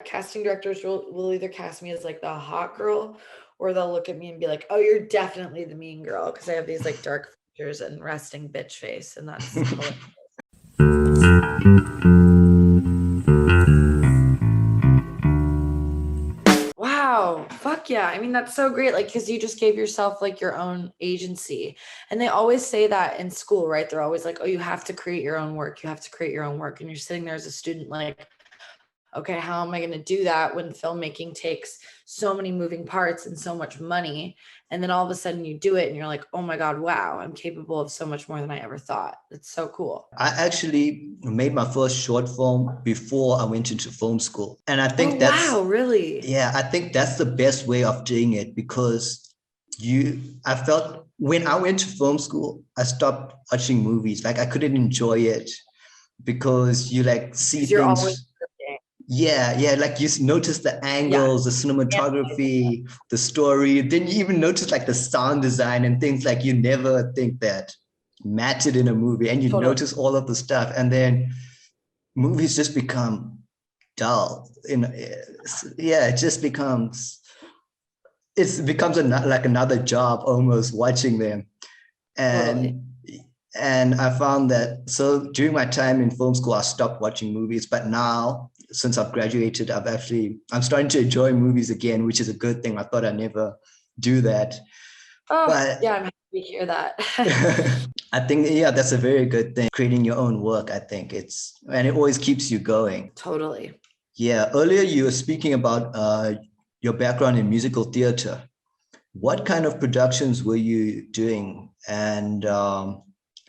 Casting directors will either cast me as like the hot girl, or they'll look at me and be like, "Oh, you're definitely the mean girl," because I have these like dark features and resting bitch face, and that's hilarious. Wow, fuck yeah. I mean, that's so great. Like, because you just gave yourself like your own agency. And they always say that in school, right? They're always like, oh, you have to create your own work. You have to create your own work. And you're sitting there as a student, like, okay, how am I going to do that when filmmaking takes so many moving parts and so much money? And then all of a sudden you do it and you're like, oh my God, wow, I'm capable of so much more than I ever thought. It's so cool. I actually made my first short film before I went into film school. And I think Oh, wow, really? yeah, I think that's the best way of doing it, because I felt when I went to film school, I stopped watching movies. Like I couldn't enjoy it because you like see Because you're always things. working. Yeah, like you notice the Yeah. angles, the Analyzing. cinematography, the story. Then you even notice like the sound design and things like you never think that mattered in a movie, and you Totally. notice all of the stuff, and then movies just become dull. Yeah, it becomes like another job almost watching them. Totally. And I found that, so during my time in film school, I stopped watching movies, but now since I've graduated, I'm starting to enjoy movies again, which is a good thing. I thought I'd never do that, Oh, but yeah, I'm happy to hear that. I think, yeah, that's a very good thing. Creating your own work, I think and it always keeps you going. Totally. Yeah, earlier you were speaking about your background in musical theater. What kind of productions were you doing? And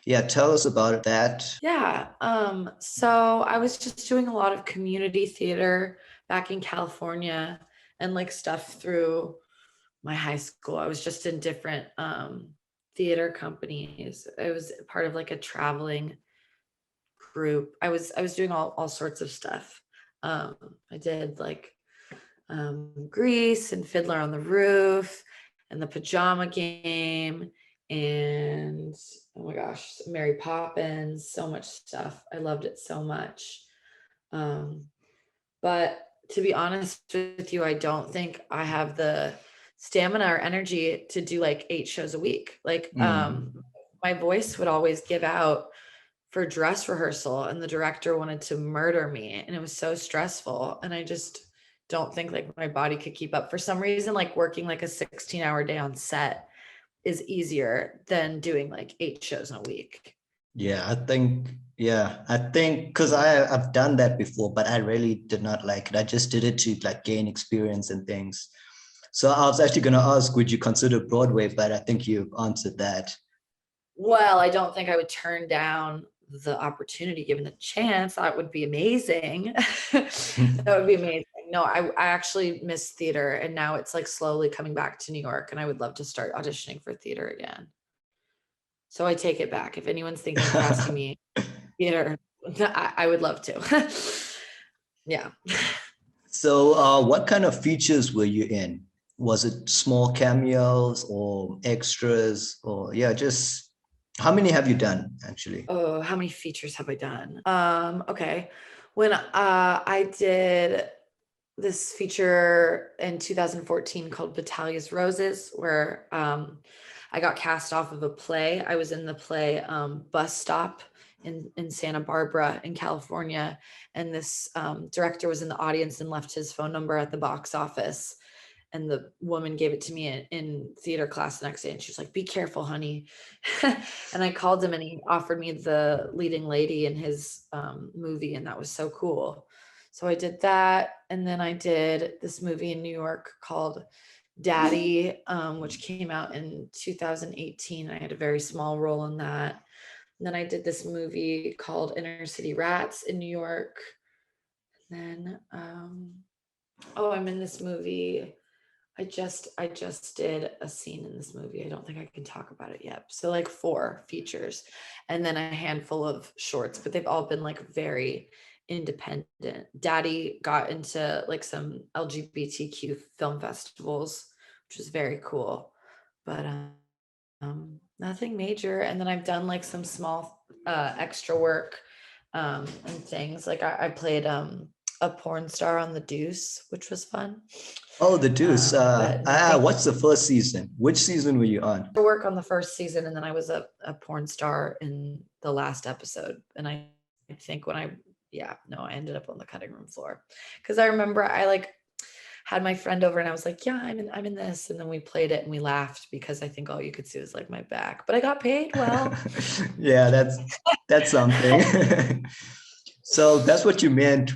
yeah, tell us about that. Yeah. So I was just doing a lot of community theater back in California and like stuff through my high school. I was just in different theater companies. I was part of like a traveling group. I was doing all sorts of stuff. I did like Grease and Fiddler on the Roof and the Pajama Game and oh my gosh, Mary Poppins, so much stuff. I loved it so much. Um, but to be honest with you, I don't think I have the stamina or energy to do like 8 shows a week. Like my voice would always give out for dress rehearsal and the director wanted to murder me and it was so stressful and I just don't think like my body could keep up. For some reason, like working like a 16-hour day on set is easier than doing like 8 shows in a week. Yeah, I think because I've done that before, but I really did not like it. I just did it to like gain experience and things. So I was actually going to ask, would you consider Broadway? But I think you've answered that. Well, I don't think I would turn down the opportunity given the chance. That would be amazing. That would be amazing. No, I actually miss theater and now it's like slowly coming back to New York and I would love to start auditioning for theater again. So I take it back. If anyone's thinking of casting me theater, I would love to. Yeah. So what kind of features were you in? Was it small cameos or extras, or yeah, just how many have you done actually? Oh, how many features have I done? Okay. When I did this feature in 2014 called Batalia's Roses, where I got cast off of a play. I was in the play Bus Stop in Santa Barbara in California. And this director was in the audience and left his phone number at the box office. And the woman gave it to me in theater class the next day. And she was like, be careful, honey. And I called him and he offered me the leading lady in his movie. And that was so cool. So I did that. And then I did this movie in New York called Daddy, which came out in 2018. I had a very small role in that. And then I did this movie called Inner City Rats in New York. And then, I'm in this movie. I just did a scene in this movie. I don't think I can talk about it yet. So like 4 features and then a handful of shorts, but they've all been like very independent. Daddy got into like some LGBTQ film festivals, which was very cool. But nothing major. And then I've done like some small extra work and things. Like I played a porn star on The Deuce, which was fun. Oh, The Deuce. But nothing What's the first season? Which season were you on? to work on the first season, and then I was a porn star in the last episode. And I think I ended up on the cutting room floor, because I remember I like had my friend over and I was like, yeah, I'm in this. And then we played it and we laughed because I think all you could see was like my back, but I got paid well. Yeah, that's something. So that's what you meant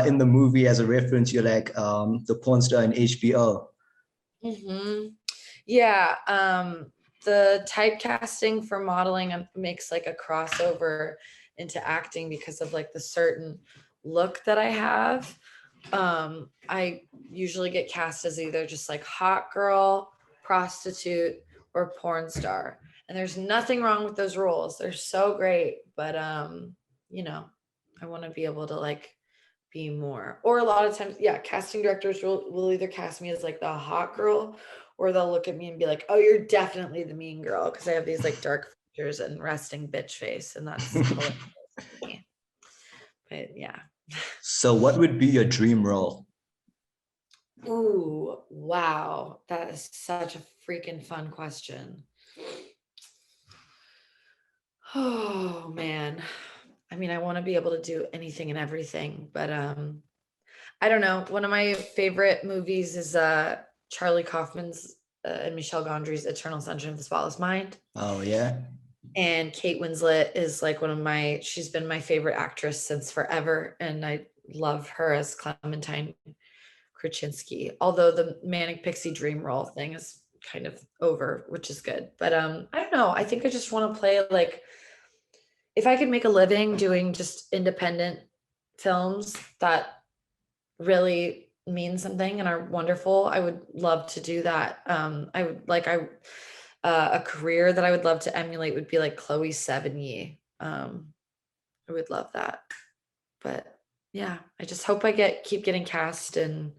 in the movie as a reference. You're like the porn star in HBO. Mm-hmm. Yeah. The typecasting for modeling makes like a crossover into acting because of like the certain look that I have. I usually get cast as either just like hot girl, prostitute, or porn star. And there's nothing wrong with those roles. They're so great. But you know, I want to be able to like be more. Or a lot of times, yeah, casting directors will either cast me as like the hot girl, or they'll look at me and be like, oh, you're definitely the mean girl, because I have these like dark features and resting bitch face, and that's hilarious to me. But yeah. So what would be your dream role? Ooh, wow. That is such a freaking fun question. Oh man. I mean, I want to be able to do anything and everything, but I don't know. One of my favorite movies is Charlie Kaufman's and Michelle Gondry's Eternal Sunshine of the Spotless Mind. Oh yeah. And Kate Winslet is like she's been my favorite actress since forever. And I love her as Clementine Krasinski, although the Manic Pixie Dream role thing is kind of over, which is good. But I don't know. I think I just want to play like, if I could make a living doing just independent films that really mean something and are wonderful, I would love to do that. A career that I would love to emulate would be like Chloe Sevigny. I would love that. But yeah, I just hope I keep getting cast in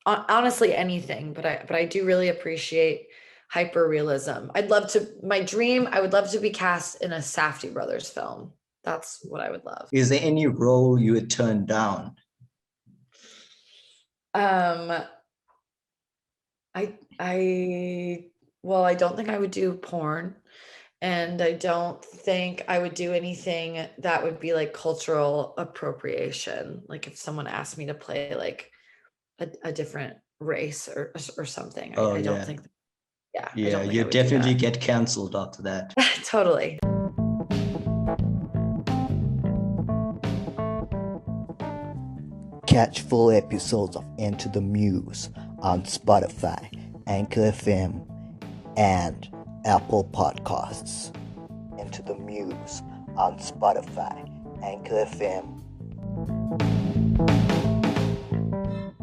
honestly anything, but I do really appreciate hyper realism. I would love to be cast in a Safdie Brothers film. That's what I would love. Is there any role you would turn down? I don't think I would do porn, and I don't think I would do anything that would be like cultural appropriation. Like if someone asked me to play like a different race or something, Oh I don't yeah. think, I Yeah, don't think you I would do definitely that. get canceled after that. Totally. Catch full episodes of Enter the Muse on Spotify, Anchor FM, and Apple Podcasts. Enter the Muse on Spotify, Anchor FM,